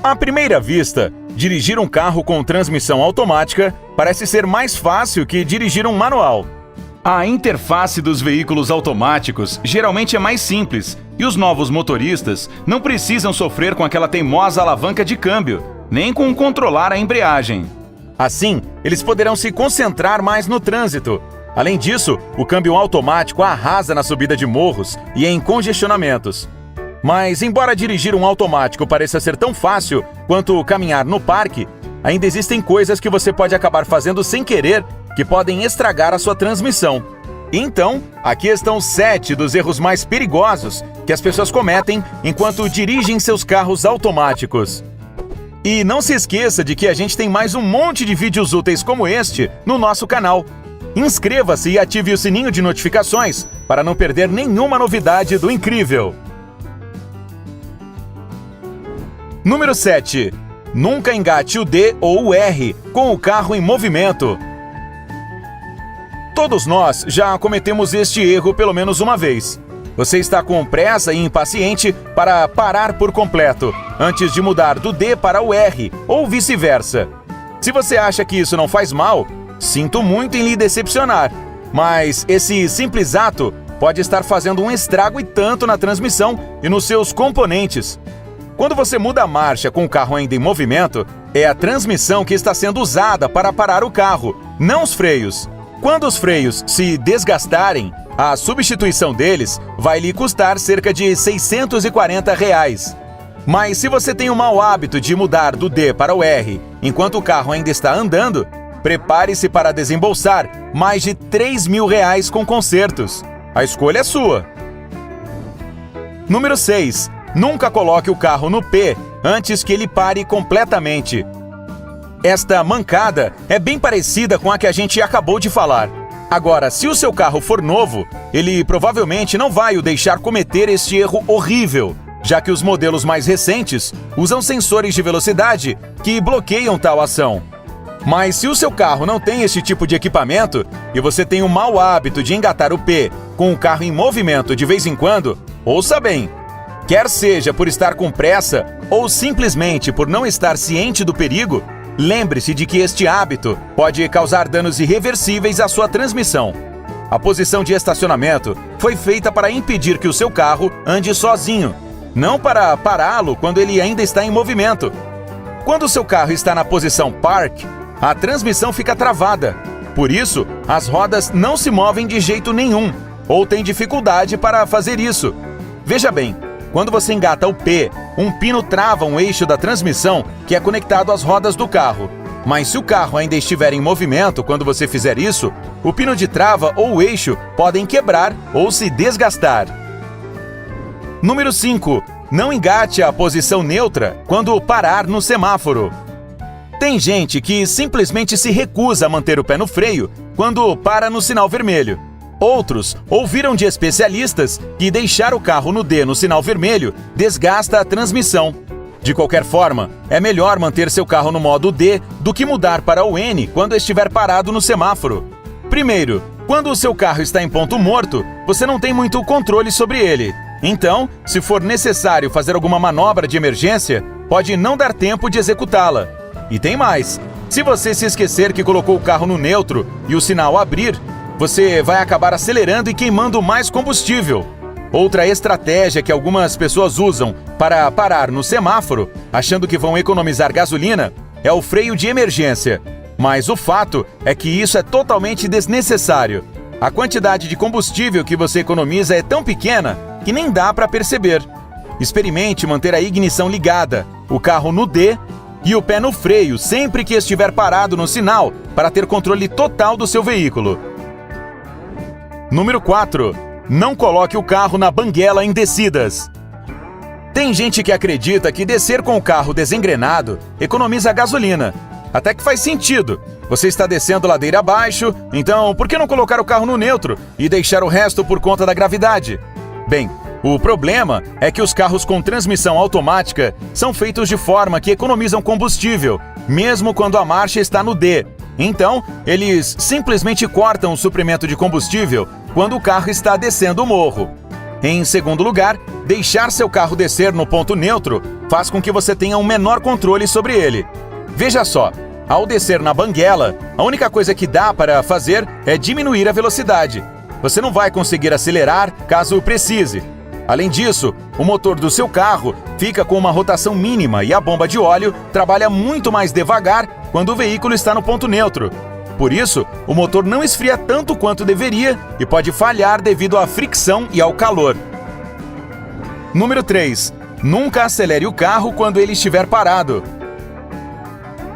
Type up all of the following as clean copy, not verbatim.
À primeira vista, dirigir um carro com transmissão automática parece ser mais fácil que dirigir um manual. A interface dos veículos automáticos geralmente é mais simples e os novos motoristas não precisam sofrer com aquela teimosa alavanca de câmbio, nem com controlar a embreagem. Assim, eles poderão se concentrar mais no trânsito. Além disso, o câmbio automático arrasa na subida de morros e em congestionamentos. Mas, embora dirigir um automático pareça ser tão fácil quanto caminhar no parque, ainda existem coisas que você pode acabar fazendo sem querer que podem estragar a sua transmissão. Então, aqui estão 7 dos erros mais perigosos que as pessoas cometem enquanto dirigem seus carros automáticos. E não se esqueça de que a gente tem mais um monte de vídeos úteis como este no nosso canal. Inscreva-se e ative o sininho de notificações para não perder nenhuma novidade do incrível. Número 7. Nunca engate o D ou o R com o carro em movimento. Todos nós já cometemos este erro pelo menos uma vez. Você está com pressa e impaciente para parar por completo, antes de mudar do D para o R, ou vice-versa. Se você acha que isso não faz mal, sinto muito em lhe decepcionar, mas esse simples ato pode estar fazendo um estrago e tanto na transmissão e nos seus componentes. Quando você muda a marcha com o carro ainda em movimento, é a transmissão que está sendo usada para parar o carro, não os freios. Quando os freios se desgastarem, a substituição deles vai lhe custar cerca de R$ 640. Mas se você tem o mau hábito de mudar do D para o R enquanto o carro ainda está andando, prepare-se para desembolsar mais de R$ 3.000 com consertos. A escolha é sua. Número 6. Nunca coloque o carro no P antes que ele pare completamente. Esta mancada é bem parecida com a que a gente acabou de falar. Agora, se o seu carro for novo, ele provavelmente não vai o deixar cometer este erro horrível, já que os modelos mais recentes usam sensores de velocidade que bloqueiam tal ação. Mas se o seu carro não tem esse tipo de equipamento e você tem o mau hábito de engatar o P com o carro em movimento de vez em quando, ouça bem, quer seja por estar com pressa ou simplesmente por não estar ciente do perigo, lembre-se de que este hábito pode causar danos irreversíveis à sua transmissão. A posição de estacionamento foi feita para impedir que o seu carro ande sozinho, não para pará-lo quando ele ainda está em movimento. Quando o seu carro está na posição Park, a transmissão fica travada. Por isso, as rodas não se movem de jeito nenhum, ou têm dificuldade para fazer isso. Veja bem, quando você engata o P, um pino trava um eixo da transmissão que é conectado às rodas do carro. Mas se o carro ainda estiver em movimento quando você fizer isso, o pino de trava ou o eixo podem quebrar ou se desgastar. Número 5. Não engate a posição neutra quando parar no semáforo. Tem gente que simplesmente se recusa a manter o pé no freio quando para no sinal vermelho. Outros ouviram de especialistas que deixar o carro no D no sinal vermelho desgasta a transmissão. De qualquer forma, é melhor manter seu carro no modo D do que mudar para o N quando estiver parado no semáforo. Primeiro, quando o seu carro está em ponto morto, você não tem muito controle sobre ele. Então, se for necessário fazer alguma manobra de emergência, pode não dar tempo de executá-la. E tem mais, se você se esquecer que colocou o carro no neutro e o sinal abrir, você vai acabar acelerando e queimando mais combustível. Outra estratégia que algumas pessoas usam para parar no semáforo, achando que vão economizar gasolina, é o freio de emergência. Mas o fato é que isso é totalmente desnecessário. A quantidade de combustível que você economiza é tão pequena que nem dá para perceber. Experimente manter a ignição ligada, o carro no D e o pé no freio sempre que estiver parado no sinal para ter controle total do seu veículo. Número 4. Não coloque o carro na banguela em descidas. Tem gente que acredita que descer com o carro desengrenado economiza gasolina. Até que faz sentido. Você está descendo ladeira abaixo, então por que não colocar o carro no neutro e deixar o resto por conta da gravidade? Bem, o problema é que os carros com transmissão automática são feitos de forma que economizam combustível, mesmo quando a marcha está no D. Então, eles simplesmente cortam o suprimento de combustível quando o carro está descendo o morro. Em segundo lugar, deixar seu carro descer no ponto neutro faz com que você tenha um menor controle sobre ele. Veja só, ao descer na banguela, a única coisa que dá para fazer é diminuir a velocidade. Você não vai conseguir acelerar caso precise. Além disso, o motor do seu carro fica com uma rotação mínima e a bomba de óleo trabalha muito mais devagar quando o veículo está no ponto neutro. Por isso, o motor não esfria tanto quanto deveria e pode falhar devido à fricção e ao calor. Número 3. Nunca acelere o carro quando ele estiver parado.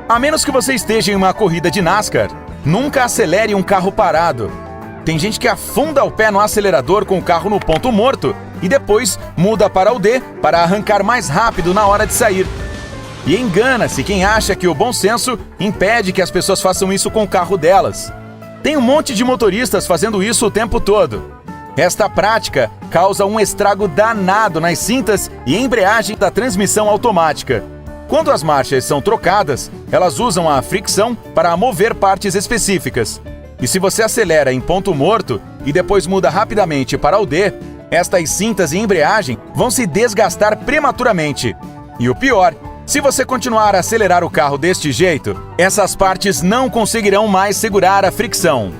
A menos que você esteja em uma corrida de NASCAR, nunca acelere um carro parado. Tem gente que afunda o pé no acelerador com o carro no ponto morto e depois muda para o D para arrancar mais rápido na hora de sair. E engana-se quem acha que o bom senso impede que as pessoas façam isso com o carro delas. Tem um monte de motoristas fazendo isso o tempo todo. Esta prática causa um estrago danado nas cintas e embreagem da transmissão automática. Quando as marchas são trocadas, elas usam a fricção para mover partes específicas. E se você acelera em ponto morto e depois muda rapidamente para o D, estas cintas e embreagem vão se desgastar prematuramente. E o pior, se você continuar a acelerar o carro deste jeito, essas partes não conseguirão mais segurar a fricção.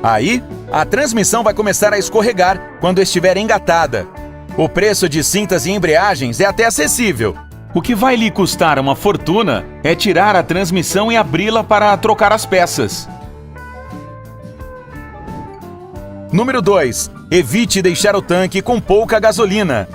Aí, a transmissão vai começar a escorregar quando estiver engatada. O preço de cintas e embreagens é até acessível. O que vai lhe custar uma fortuna é tirar a transmissão e abri-la para trocar as peças. Número 2. Evite deixar o tanque com pouca gasolina.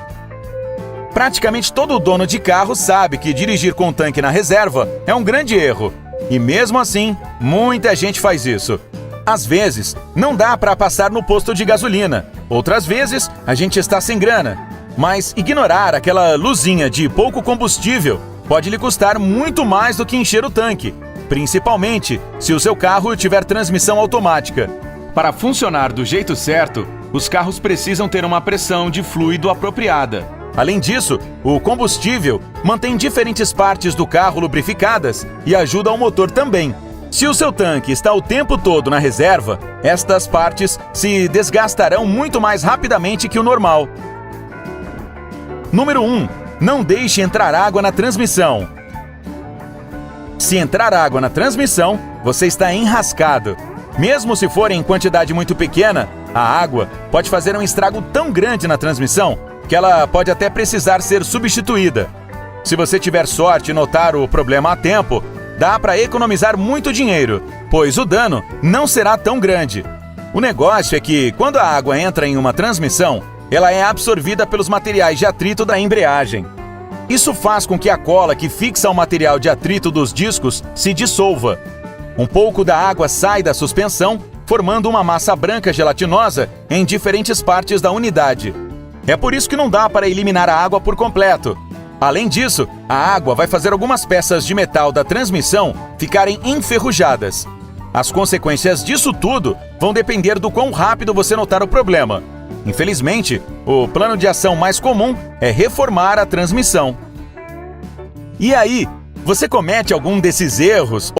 Praticamente todo dono de carro sabe que dirigir com o tanque na reserva é um grande erro. E mesmo assim, muita gente faz isso. Às vezes, não dá para passar no posto de gasolina. Outras vezes, a gente está sem grana. Mas ignorar aquela luzinha de pouco combustível pode lhe custar muito mais do que encher o tanque, principalmente se o seu carro tiver transmissão automática. Para funcionar do jeito certo, os carros precisam ter uma pressão de fluido apropriada. Além disso, o combustível mantém diferentes partes do carro lubrificadas e ajuda o motor também. Se o seu tanque está o tempo todo na reserva, estas partes se desgastarão muito mais rapidamente que o normal. Número 1. Não deixe entrar água na transmissão. Se entrar água na transmissão, você está enrascado. Mesmo se for em quantidade muito pequena, a água pode fazer um estrago tão grande na transmissão que ela pode até precisar ser substituída. Se você tiver sorte e notar o problema a tempo, dá para economizar muito dinheiro, pois o dano não será tão grande. O negócio é que, quando a água entra em uma transmissão, ela é absorvida pelos materiais de atrito da embreagem. Isso faz com que a cola que fixa o material de atrito dos discos se dissolva. Um pouco da água sai da suspensão, formando uma massa branca gelatinosa em diferentes partes da unidade. É por isso que não dá para eliminar a água por completo. Além disso, a água vai fazer algumas peças de metal da transmissão ficarem enferrujadas. As consequências disso tudo vão depender do quão rápido você notar o problema. Infelizmente, o plano de ação mais comum é reformar a transmissão. E aí, você comete algum desses erros